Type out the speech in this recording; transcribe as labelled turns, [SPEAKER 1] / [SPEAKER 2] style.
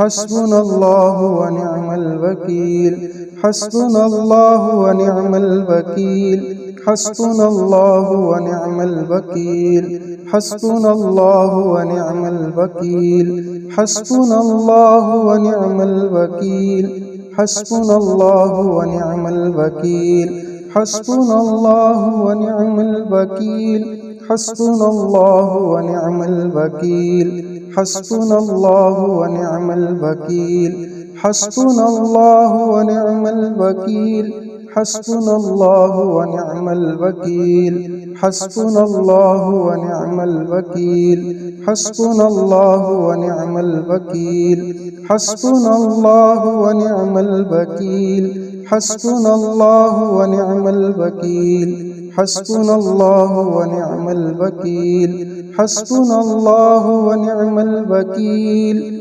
[SPEAKER 1] حسبنا الله ونعم الوكيل حسبنا الله ونعم الوكيل حسبنا الله ونعم الوكيل حسبنا الله ونعم الوكيل حسبنا الله ونعم الوكيل حسبنا الله ونعم الوكيل حسبنا الله ونعم الوكيل حسبنا الله ونعم الوكيل حسبنا الله ونعم الوكيل حسبنا الله ونعم الوكيل حسبنا الله ونعم الوكيل حسبنا الله ونعم الوكيل حسبنا الله ونعم الوكيل حسبنا الله ونعم الوكيل حسبنا الله ونعم الوكيل حسبنا الله ونعم الوكيل حسبنا الله ونعم الوكيل